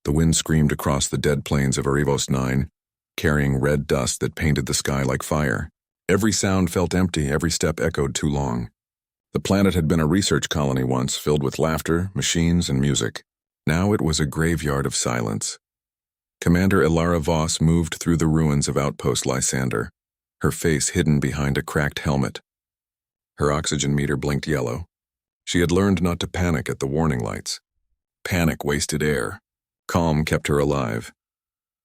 The wind screamed across the dead plains of Arivos 9, carrying red dust that painted the sky like fire. Every sound felt empty, every step echoed too long. The planet had been a research colony once, filled with laughter, machines, and music. Now it was a graveyard of silence. Commander Ilara Voss moved through the ruins of Outpost Lysander, her face hidden behind a cracked helmet. Her oxygen meter blinked yellow. She had learned not to panic at the warning lights. Panic wasted air. Calm kept her alive.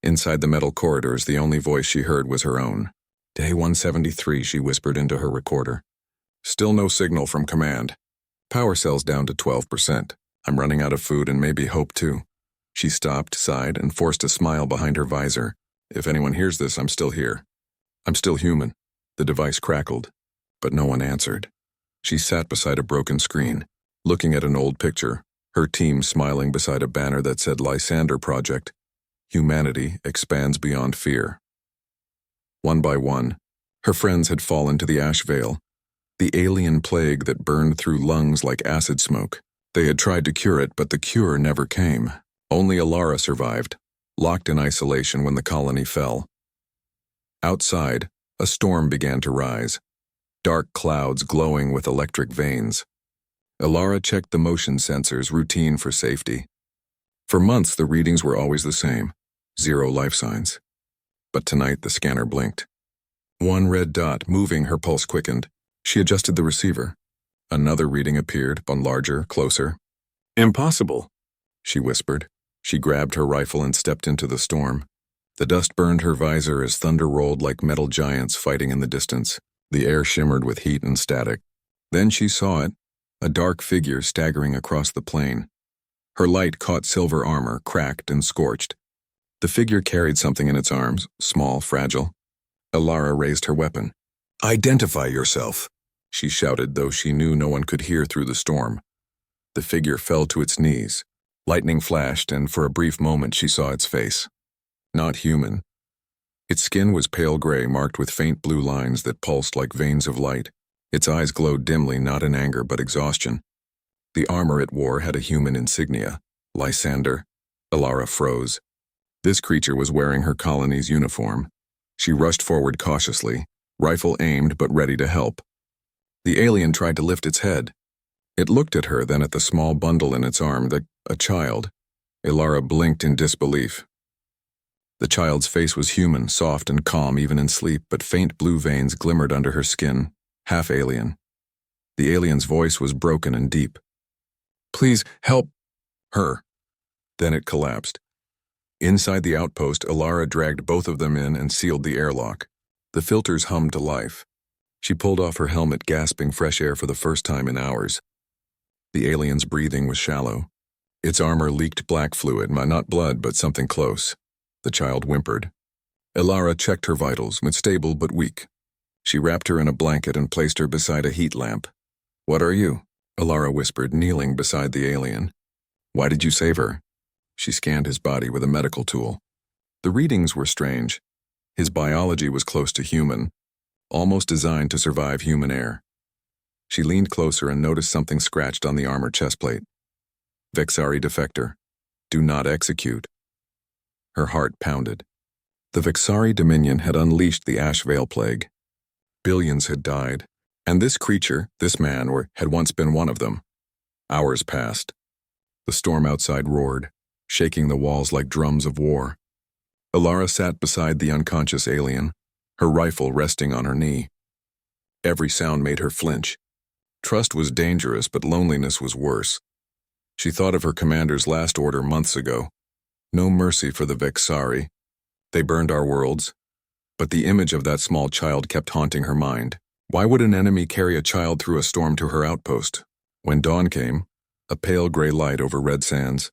Inside the metal corridors, the only voice she heard was her own. Day 173, she whispered into her recorder. Still no signal from command. Power cells down to 12%. I'm running out of food and maybe hope too. She stopped, sighed, and forced a smile behind her visor. If anyone hears this, I'm still here. I'm still human. The device crackled, but no one answered. She sat beside a broken screen, looking at an old picture, her team smiling beside a banner that said Lysander Project. Humanity expands beyond fear. One by one, her friends had fallen to the ash veil, the alien plague that burned through lungs like acid smoke. They had tried to cure it, but the cure never came. Only Ilara survived, locked in isolation when the colony fell. Outside, a storm began to rise, dark clouds glowing with electric veins. Ilara checked the motion sensors, routine for safety. For months, the readings were always the same, 0 life signs. But tonight, the scanner blinked. One red dot, moving, her pulse quickened. She adjusted the receiver. Another reading appeared, but larger, closer. Impossible, she whispered. She grabbed her rifle and stepped into the storm. The dust burned her visor as thunder rolled like metal giants fighting in the distance. The air shimmered with heat and static. Then she saw it, a dark figure staggering across the plain. Her light caught silver armor, cracked and scorched. The figure carried something in its arms, small, fragile. Ilara raised her weapon. "Identify yourself," she shouted, though she knew no one could hear through the storm. The figure fell to its knees. Lightning flashed, and for a brief moment she saw its face. Not human. Its skin was pale gray, marked with faint blue lines that pulsed like veins of light. Its eyes glowed dimly, not in anger but exhaustion. The armor it wore had a human insignia. Lysander. Ilara froze. This creature was wearing her colony's uniform. She rushed forward cautiously, rifle aimed but ready to help. The alien tried to lift its head. It looked at her, then at the small bundle in its arm, a child. Ilara blinked in disbelief. The child's face was human, soft and calm even in sleep, but faint blue veins glimmered under her skin, half alien. The alien's voice was broken and deep. "Please, help her." Then it collapsed. Inside the outpost, Ilara dragged both of them in and sealed the airlock. The filters hummed to life. She pulled off her helmet, gasping fresh air for the first time in hours. The alien's breathing was shallow. Its armor leaked black fluid, not blood, but something close. The child whimpered. Ilara checked her vitals, stable but weak. She wrapped her in a blanket and placed her beside a heat lamp. "What are you?" Ilara whispered, kneeling beside the alien. "Why did you save her?" She scanned his body with a medical tool. The readings were strange. His biology was close to human, almost designed to survive human air. She leaned closer and noticed something scratched on the armor chestplate. "Vexari defector. Do not execute." Her heart pounded. The Vexari Dominion had unleashed the Ash Veil Plague. Billions had died, and this creature, this man, had once been one of them. Hours passed. The storm outside roared, shaking the walls like drums of war. Ilara sat beside the unconscious alien, her rifle resting on her knee. Every sound made her flinch. Trust was dangerous, but loneliness was worse. She thought of her commander's last order months ago. No mercy for the Vexari. They burned our worlds. But the image of that small child kept haunting her mind. Why would an enemy carry a child through a storm to her outpost? When dawn came, a pale gray light over red sands,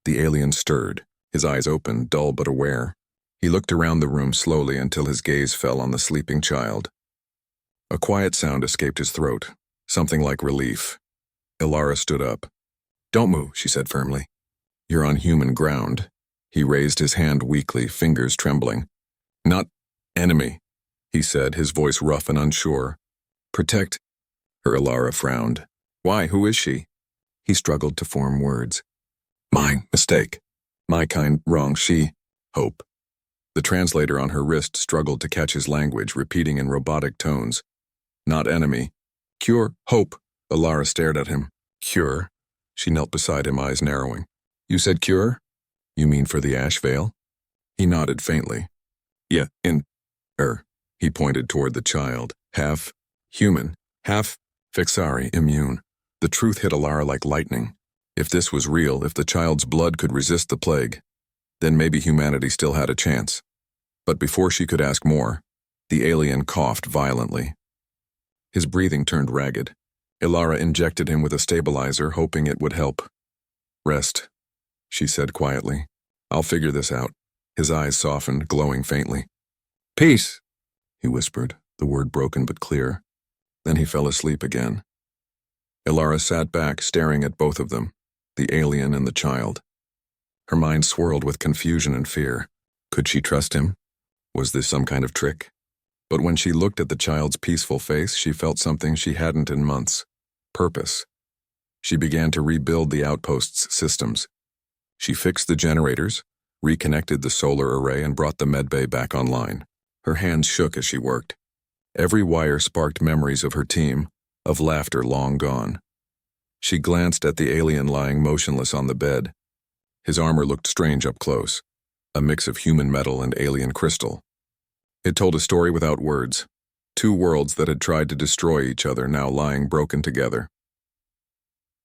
the alien stirred, his eyes open, dull but aware. He looked around the room slowly until his gaze fell on the sleeping child. A quiet sound escaped his throat, something like relief. Ilara stood up. "Don't move," she said firmly. "You're on human ground." He raised his hand weakly, fingers trembling. "Not enemy," he said, his voice rough and unsure. "Protect her." Ilara frowned. "Why? Who is she?" He struggled to form words. "My mistake." My kind, wrong, she. Hope. The translator on her wrist struggled to catch his language, repeating in robotic tones. Not enemy. Cure, hope. Alara stared at him. Cure? She knelt beside him, eyes narrowing. You said cure? You mean for the ash veil? He nodded faintly. Yeah, he pointed toward the child. Half human, half Fixari, immune. The truth hit Alara like lightning. If this was real, if the child's blood could resist the plague, then maybe humanity still had a chance. But before she could ask more, the alien coughed violently. His breathing turned ragged. Alara injected him with a stabilizer, hoping it would help. Rest, she said quietly. I'll figure this out. His eyes softened, glowing faintly. Peace, he whispered, the word broken but clear. Then he fell asleep again. Alara sat back, staring at both of them, the alien and the child. Her mind swirled with confusion and fear. Could she trust him? Was this some kind of trick? But when she looked at the child's peaceful face, she felt something she hadn't in months. Purpose. She began to rebuild the outpost's systems. She fixed the generators, reconnected the solar array, and brought the medbay back online. Her hands shook as she worked. Every wire sparked memories of her team, of laughter long gone. She glanced at the alien lying motionless on the bed. His armor looked strange up close, a mix of human metal and alien crystal. It told a story without words. Two worlds that had tried to destroy each other, now lying broken together.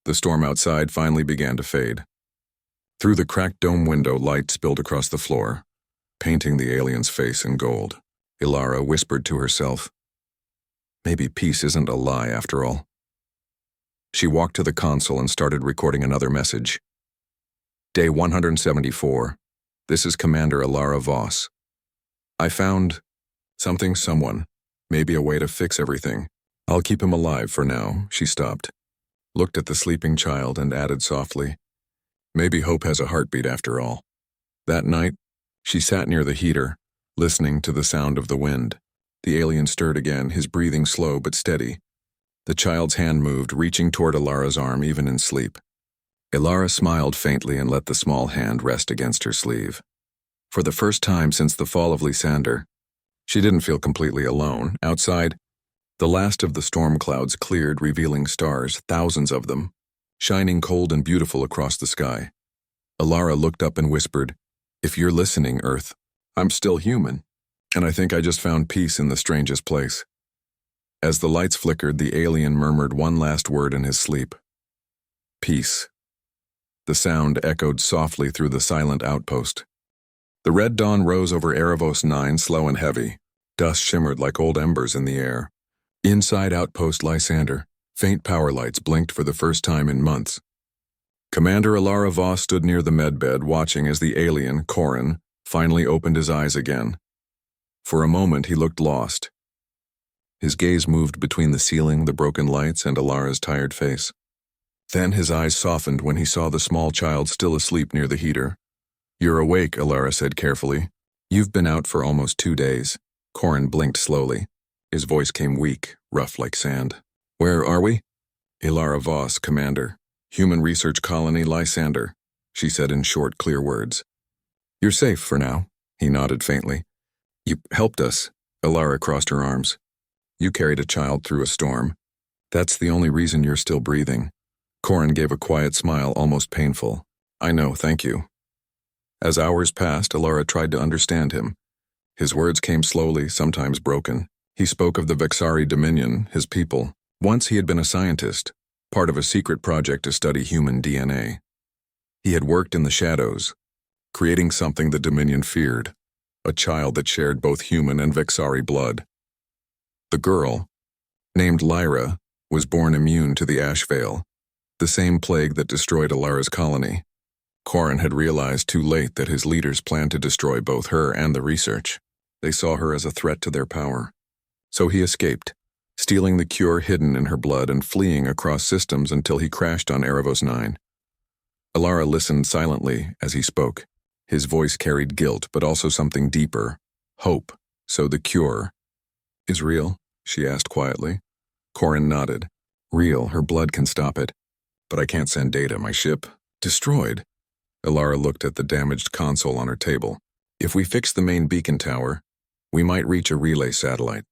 The storm outside finally began to fade. Through the cracked dome window, light spilled across the floor, painting the alien's face in gold. Alara whispered to herself, maybe peace isn't a lie after all. She walked to the console and started recording another message. Day 174. This is Commander Alara Voss. I found someone, maybe a way to fix everything. I'll keep him alive for now. She stopped, looked at the sleeping child, and added softly, maybe hope has a heartbeat after all. That night, she sat near the heater, listening to the sound of the wind. The alien stirred again, his breathing slow but steady. The child's hand moved, reaching toward Alara's arm even in sleep. Alara smiled faintly and let the small hand rest against her sleeve. For the first time since the fall of Lysander, she didn't feel completely alone. Outside, the last of the storm clouds cleared, revealing stars, thousands of them, shining cold and beautiful across the sky. Alara looked up and whispered, if you're listening, Earth, I'm still human, and I think I just found peace in the strangest place. As the lights flickered, the alien murmured one last word in his sleep. Peace. The sound echoed softly through the silent outpost. The red dawn rose over Erebos 9, slow and heavy. Dust shimmered like old embers in the air. Inside Outpost Lysander, faint power lights blinked for the first time in months. Commander Alara Voss stood near the medbed, watching as the alien, Corin, finally opened his eyes again. For a moment he looked lost. His gaze moved between the ceiling, the broken lights, and Alara's tired face. Then his eyes softened when he saw the small child still asleep near the heater. You're awake, Alara said carefully. You've been out for almost 2 days. Corin blinked slowly. His voice came weak, rough like sand. Where are we? Alara Voss, Commander. Human Research Colony Lysander, she said in short, clear words. You're safe for now, he nodded faintly. You helped us. Alara crossed her arms. You carried a child through a storm. That's the only reason you're still breathing. Corin gave a quiet smile, almost painful. I know, thank you. As hours passed, Alara tried to understand him. His words came slowly, sometimes broken. He spoke of the Vexari Dominion, his people. Once he had been a scientist, part of a secret project to study human DNA. He had worked in the shadows, creating something the Dominion feared, a child that shared both human and Vexari blood. The girl, named Lyra, was born immune to the ash veil, the same plague that destroyed Alara's colony. Corin had realized too late that his leaders planned to destroy both her and the research. They saw her as a threat to their power. So he escaped, stealing the cure hidden in her blood and fleeing across systems until he crashed on Erebos 9. Alara listened silently as he spoke. His voice carried guilt, but also something deeper, hope. So the cure is real? She asked quietly. Corin nodded. Real, her blood can stop it. But I can't send data, my ship destroyed. Alara looked at the damaged console on her table. If we fix the main beacon tower, we might reach a relay satellite.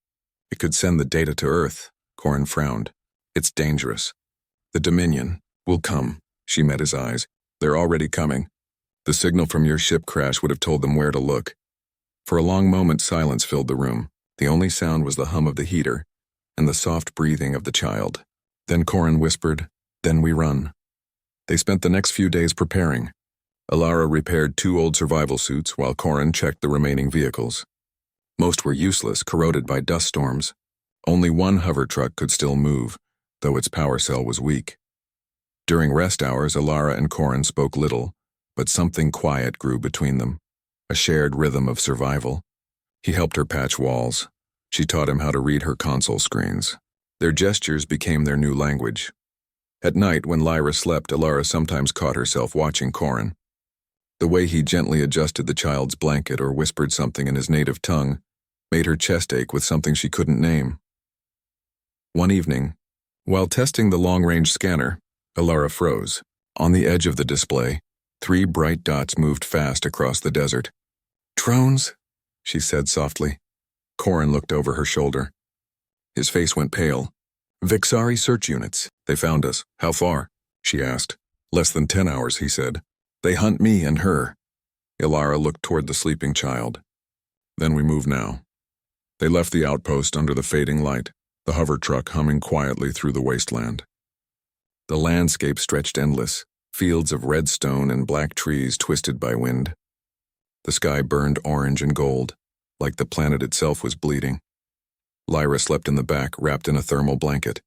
It could send the data to Earth. Corin frowned. It's dangerous. The Dominion will come. She met his eyes. They're already coming. The signal from your ship crash would have told them where to look. For a long moment, silence filled the room. The only sound was the hum of the heater and the soft breathing of the child. Then Corin whispered, "Then we run." They spent the next few days preparing. Alara repaired 2 old survival suits while Corin checked the remaining vehicles. Most were useless, corroded by dust storms. Only one hover truck could still move, though its power cell was weak. During rest hours, Alara and Corin spoke little, but something quiet grew between them, a shared rhythm of survival. He helped her patch walls. She taught him how to read her console screens. Their gestures became their new language. At night, when Lyra slept, Alara sometimes caught herself watching Corin. The way he gently adjusted the child's blanket or whispered something in his native tongue made her chest ache with something she couldn't name. One evening, while testing the long-range scanner, Alara froze. On the edge of the display, 3 bright dots moved fast across the desert. "Drones?" she said softly. Corin looked over her shoulder. His face went pale. "Vixari search units. They found us. How far?" she asked. "Less than 10 hours, he said. They hunt me and her." Alara looked toward the sleeping child. "Then we move now." They left the outpost under the fading light, the hover truck humming quietly through the wasteland. The landscape stretched endless, fields of red stone and black trees twisted by wind. The sky burned orange and gold, like the planet itself was bleeding. Lyra slept in the back, wrapped in a thermal blanket.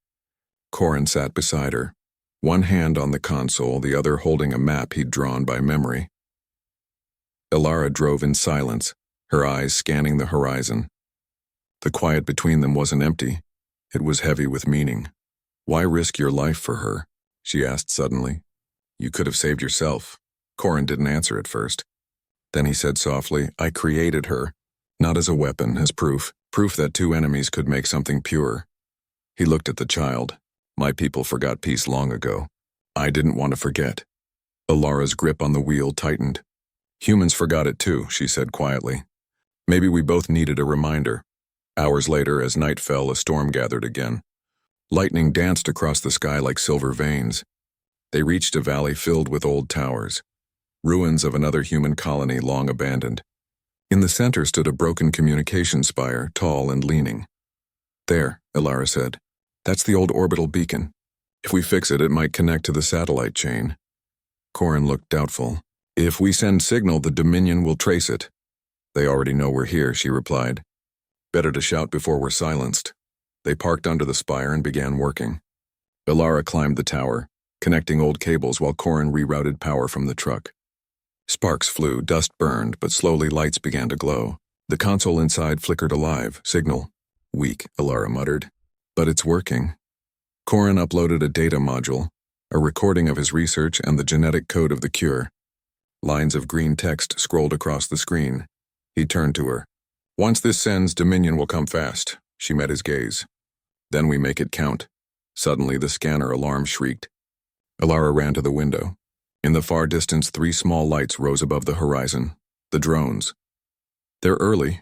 Corin sat beside her, one hand on the console, the other holding a map he'd drawn by memory. Alara drove in silence, her eyes scanning the horizon. The quiet between them wasn't empty. It was heavy with meaning. "Why risk your life for her?" she asked suddenly. "You could have saved yourself." Corin didn't answer at first. Then he said softly, "I created her, not as a weapon, as proof that 2 enemies could make something pure." He looked at the child. "My people forgot peace long ago. I didn't want to forget." Alara's grip on the wheel tightened. "Humans forgot it too," she said quietly. "Maybe we both needed a reminder." Hours later, as night fell, a storm gathered again. Lightning danced across the sky like silver veins. They reached a valley filled with old towers, ruins of another human colony long abandoned. In the center stood a broken communication spire, tall and leaning. "There," Alara said. "That's the old orbital beacon. If we fix it, it might connect to the satellite chain." Corin looked doubtful. "If we send signal, the Dominion will trace it." "They already know we're here," she replied. "Better to shout before we're silenced." They parked under the spire and began working. Alara climbed the tower, connecting old cables while Corin rerouted power from the truck. Sparks flew, dust burned, but slowly lights began to glow. The console inside flickered alive. "Signal. Weak," Alara muttered. "But it's working." Corin uploaded a data module, a recording of his research and the genetic code of the cure. Lines of green text scrolled across the screen. He turned to her. "Once this sends, Dominion will come fast." She met his gaze. "Then we make it count." Suddenly the scanner alarm shrieked. Alara ran to the window. In the far distance, 3 small lights rose above the horizon. The drones. "They're early,"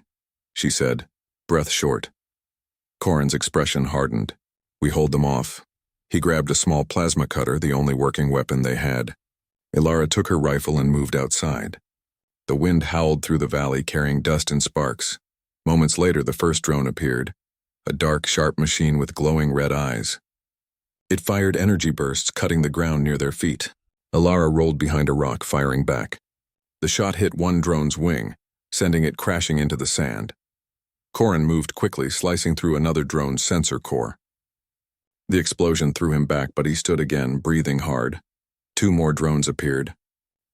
she said, breath short. Corin's expression hardened. "We hold them off." He grabbed a small plasma cutter, the only working weapon they had. Alara took her rifle and moved outside. The wind howled through the valley, carrying dust and sparks. Moments later, the first drone appeared, a dark, sharp machine with glowing red eyes. It fired energy bursts, cutting the ground near their feet. Alara rolled behind a rock, firing back. The shot hit one drone's wing, sending it crashing into the sand. Corin moved quickly, slicing through another drone's sensor core. The explosion threw him back, but he stood again, breathing hard. 2 more drones appeared.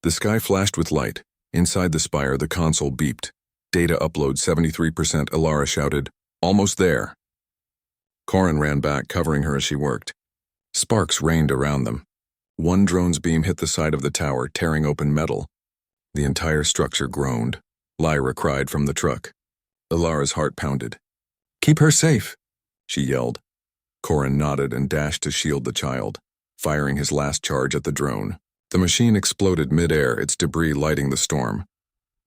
The sky flashed with light. Inside the spire, the console beeped. "Data upload 73%, Alara shouted. "Almost there." Corin ran back, covering her as she worked. Sparks rained around them. One drone's beam hit the side of the tower, tearing open metal. The entire structure groaned. Lyra cried from the truck. Alara's heart pounded. "Keep her safe," she yelled. Corin nodded and dashed to shield the child, firing his last charge at the drone. The machine exploded mid-air, its debris lighting the storm.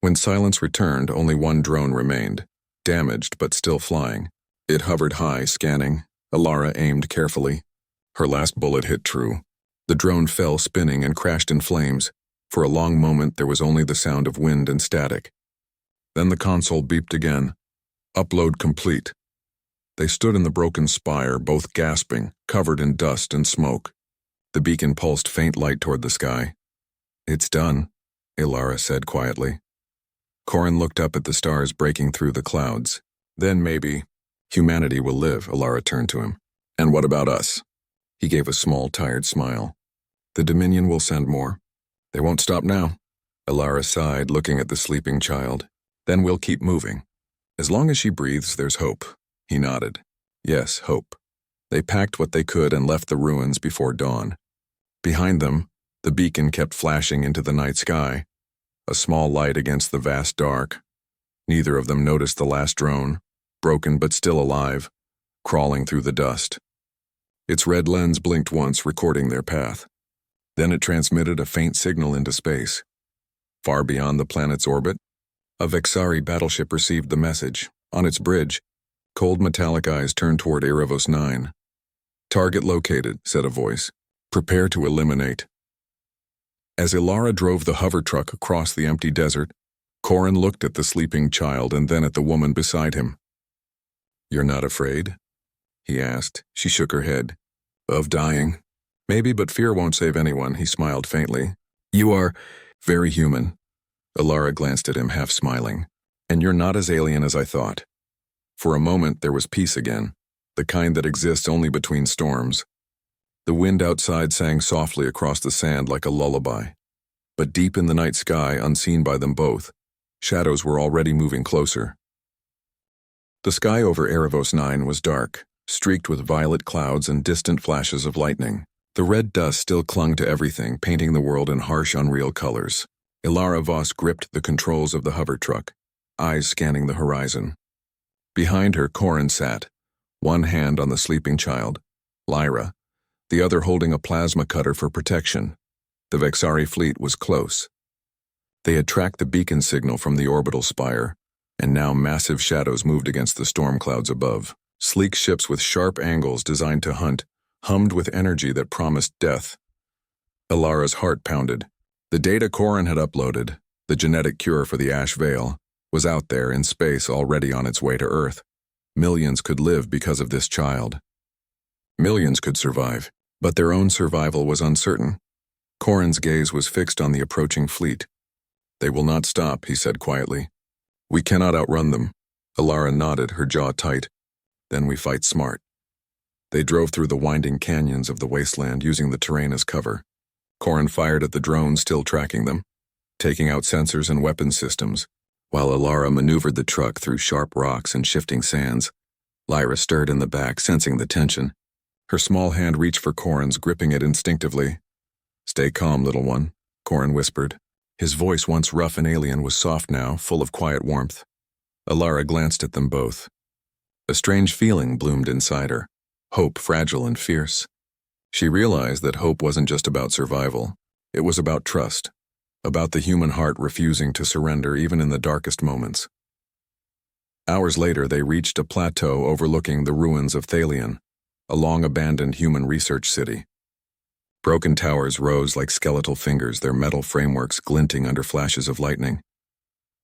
When silence returned, only one drone remained, damaged but still flying. It hovered high, scanning. Alara aimed carefully. Her last bullet hit true. The drone fell spinning and crashed in flames. For a long moment there was only the sound of wind and static. Then the console beeped again. Upload complete. They stood in the broken spire, both gasping, covered in dust and smoke. The beacon pulsed faint light toward the sky. It's done, Alara said quietly. Corin looked up at the stars breaking through the clouds. Then maybe humanity will live, Alara turned to him. And what about us? He gave a small, tired smile. The Dominion will send more. They won't stop now. Alara sighed, looking at the sleeping child. Then we'll keep moving. As long as she breathes, there's hope. He nodded. Yes, hope. They packed what they could and left the ruins before dawn. Behind them, the beacon kept flashing into the night sky, a small light against the vast dark. Neither of them noticed the last drone, broken but still alive, crawling through the dust. Its red lens blinked once, recording their path. Then it transmitted a faint signal into space. Far beyond the planet's orbit, a Vexari battleship received the message. On its bridge, cold metallic eyes turned toward Erebos 9. Target located, said a voice. Prepare to eliminate. As Alara drove the hover truck across the empty desert, Corin looked at the sleeping child and then at the woman beside him. You're not afraid? He asked. She shook her head. Of dying? Maybe, but fear won't save anyone, he smiled faintly. You are very human. Alara glanced at him, half smiling. And you're not as alien as I thought. For a moment there was peace again, the kind that exists only between storms. The wind outside sang softly across the sand like a lullaby. But deep in the night sky, unseen by them both, shadows were already moving closer. The sky over Erebos 9 was dark, streaked with violet clouds and distant flashes of lightning. The red dust still clung to everything, painting the world in harsh, unreal colors. Alara Voss gripped the controls of the hover truck, eyes scanning the horizon. Behind her, Corin sat, one hand on the sleeping child, Lyra, the other holding a plasma cutter for protection. The Vexari fleet was close. They had tracked the beacon signal from the orbital spire, and now massive shadows moved against the storm clouds above. Sleek ships with sharp angles designed to hunt hummed with energy that promised death. Alara's heart pounded. The data Corin had uploaded, the genetic cure for the Ash Veil, was out there in space already on its way to Earth. Millions could live because of this child. Millions could survive, but their own survival was uncertain. Corin's gaze was fixed on the approaching fleet. They will not stop, he said quietly. We cannot outrun them. Alara nodded, her jaw tight. Then we fight smart. They drove through the winding canyons of the wasteland, using the terrain as cover. Corin fired at the drones still tracking them, taking out sensors and weapon systems, while Alara maneuvered the truck through sharp rocks and shifting sands. Lyra stirred in the back, sensing the tension. Her small hand reached for Corin's, gripping it instinctively. Stay calm, little one, Corin whispered. His voice, once rough and alien, was soft now, full of quiet warmth. Alara glanced at them both. A strange feeling bloomed inside her, hope fragile and fierce. She realized that hope wasn't just about survival. It was about trust, about the human heart refusing to surrender even in the darkest moments. Hours later, they reached a plateau overlooking the ruins of Thalion, a long-abandoned human research city. Broken towers rose like skeletal fingers, their metal frameworks glinting under flashes of lightning.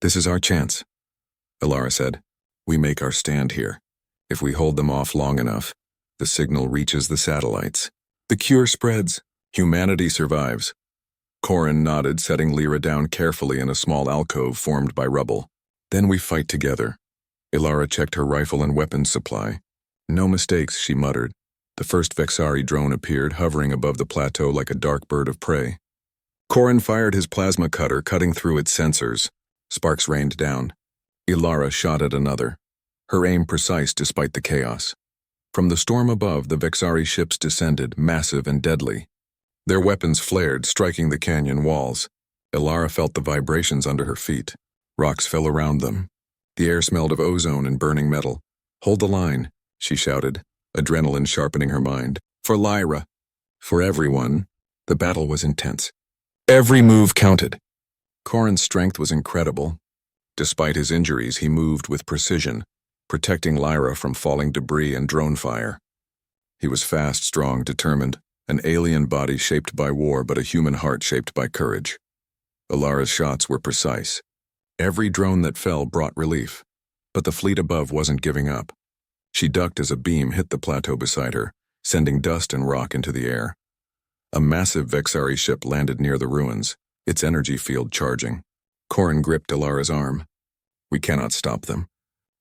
This is our chance, Alara said. We make our stand here. If we hold them off long enough, the signal reaches the satellites. The cure spreads. Humanity survives. Corin nodded, setting Lyra down carefully in a small alcove formed by rubble. Then we fight together. Alara checked her rifle and weapons supply. No mistakes, she muttered. The first Vexari drone appeared, hovering above the plateau like a dark bird of prey. Corin fired his plasma cutter, cutting through its sensors. Sparks rained down. Alara shot at another, her aim precise despite the chaos. From the storm above, the Vexari ships descended, massive and deadly. Their weapons flared, striking the canyon walls. Alara felt the vibrations under her feet. Rocks fell around them. The air smelled of ozone and burning metal. Hold the line, she shouted, adrenaline sharpening her mind. For Lyra. For everyone. The battle was intense. Every move counted. Corin's strength was incredible. Despite his injuries, he moved with precision, protecting Lyra from falling debris and drone fire. He was fast, strong, determined, an alien body shaped by war but a human heart shaped by courage. Alara's shots were precise. Every drone that fell brought relief, but the fleet above wasn't giving up. She ducked as a beam hit the plateau beside her, sending dust and rock into the air. A massive Vexari ship landed near the ruins, its energy field charging. Corin gripped Alara's arm. We cannot stop them.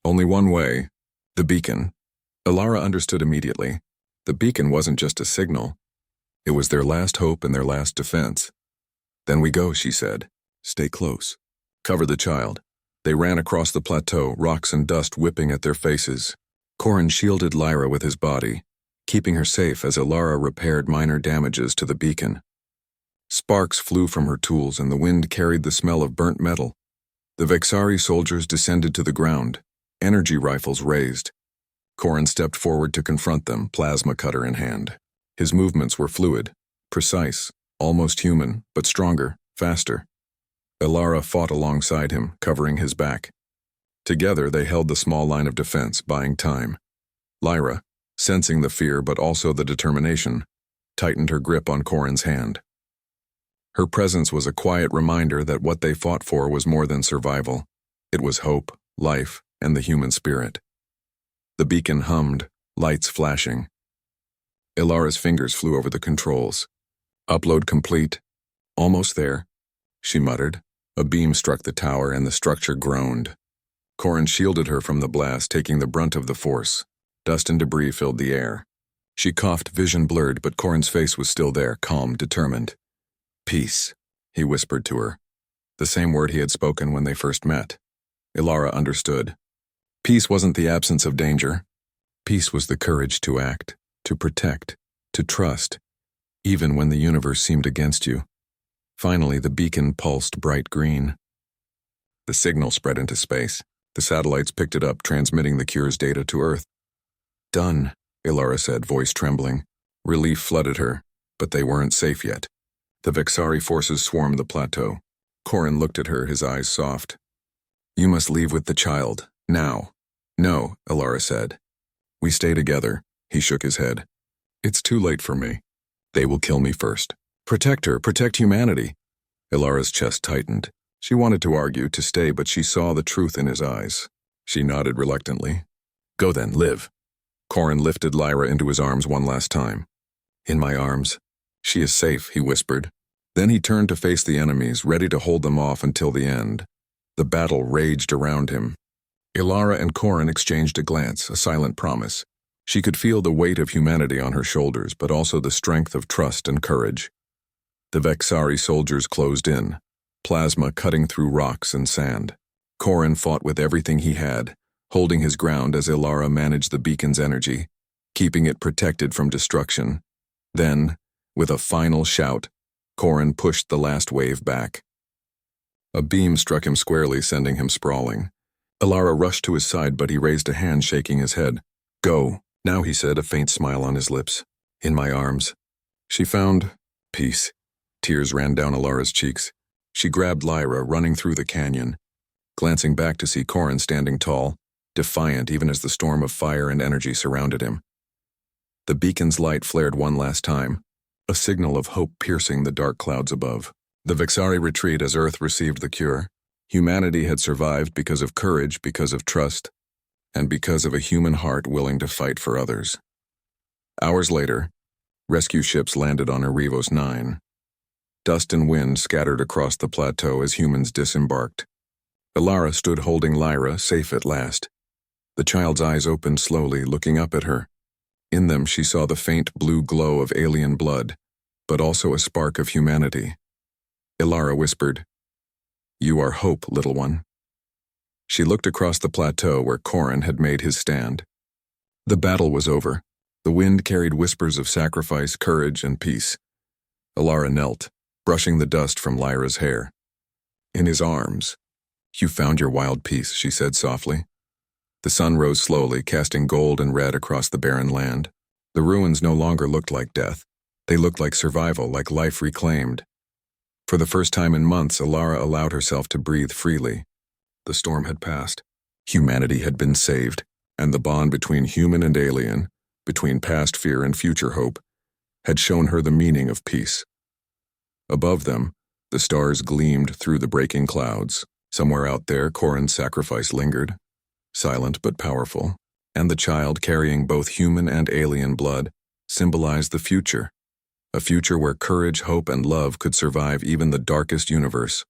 Only one way, the beacon. Alara understood immediately. The beacon wasn't just a signal. It was their last hope and their last defense. Then we go, she said. Stay close. Cover the child. They ran across the plateau, rocks and dust whipping at their faces. Corin shielded Lyra with his body, keeping her safe as Alara repaired minor damages to the beacon. Sparks flew from her tools and the wind carried the smell of burnt metal. The Vexari soldiers descended to the ground, energy rifles raised. Corin stepped forward to confront them, plasma cutter in hand. His movements were fluid, precise, almost human, but stronger, faster. Alara fought alongside him, covering his back. Together they held the small line of defense, buying time. Lyra, sensing the fear but also the determination, tightened her grip on Corin's hand. Her presence was a quiet reminder that what they fought for was more than survival. It was hope, life, and the human spirit. The beacon hummed, lights flashing. Alara's fingers flew over the controls. Upload complete. Almost there, she muttered. A beam struck the tower and the structure groaned. Corin shielded her from the blast, taking the brunt of the force. Dust and debris filled the air. She coughed, vision blurred, but Corin's face was still there, calm, determined. Peace, he whispered to her. The same word he had spoken when they first met. Alara understood. Peace wasn't the absence of danger. Peace was the courage to act, to protect, to trust, even when the universe seemed against you. Finally, the beacon pulsed bright green. The signal spread into space. The satellites picked it up, transmitting the cure's data to Earth. Done, Alara said, voice trembling. Relief flooded her, but they weren't safe yet. The Vexari forces swarmed the plateau. Corin looked at her, his eyes soft. You must leave with the child, now. No, Alara said. We stay together. He shook his head. It's too late for me. They will kill me first. Protect her, protect humanity. Alara's chest tightened. She wanted to argue, to stay, but she saw the truth in his eyes. She nodded reluctantly. Go then, live. Corin lifted Lyra into his arms one last time. In my arms. She is safe, he whispered. Then he turned to face the enemies, ready to hold them off until the end. The battle raged around him. Alara and Corin exchanged a glance, a silent promise. She could feel the weight of humanity on her shoulders, but also the strength of trust and courage. The Vexari soldiers closed in, plasma cutting through rocks and sand. Corin fought with everything he had, holding his ground as Alara managed the beacon's energy, keeping it protected from destruction. Then, with a final shout, Corin pushed the last wave back. A beam struck him squarely, sending him sprawling. Alara rushed to his side, but he raised a hand, shaking his head. Go, now, he said, a faint smile on his lips. In my arms. She found peace. Tears ran down Alara's cheeks. She grabbed Lyra, running through the canyon, glancing back to see Corin standing tall, defiant even as the storm of fire and energy surrounded him. The beacon's light flared one last time, a signal of hope piercing the dark clouds above. The Vexari retreat as Earth received the cure. Humanity had survived because of courage, because of trust, and because of a human heart willing to fight for others. Hours later, rescue ships landed on Arivos 9. Dust and wind scattered across the plateau as humans disembarked. Alara stood holding Lyra, safe at last. The child's eyes opened slowly, looking up at her. In them she saw the faint blue glow of alien blood, but also a spark of humanity. Alara whispered, You are hope, little one. She looked across the plateau where Corin had made his stand. The battle was over. The wind carried whispers of sacrifice, courage, and peace. Alara knelt, brushing the dust from Lyra's hair. In his arms. You found your wild peace, she said softly. The sun rose slowly, casting gold and red across the barren land. The ruins no longer looked like death. They looked like survival, like life reclaimed. For the first time in months, Alara allowed herself to breathe freely. The storm had passed. Humanity had been saved, and the bond between human and alien, between past fear and future hope, had shown her the meaning of peace. Above them, the stars gleamed through the breaking clouds. Somewhere out there, Corin's sacrifice lingered, silent but powerful, and the child carrying both human and alien blood symbolized the future, a future where courage, hope, and love could survive even the darkest universe.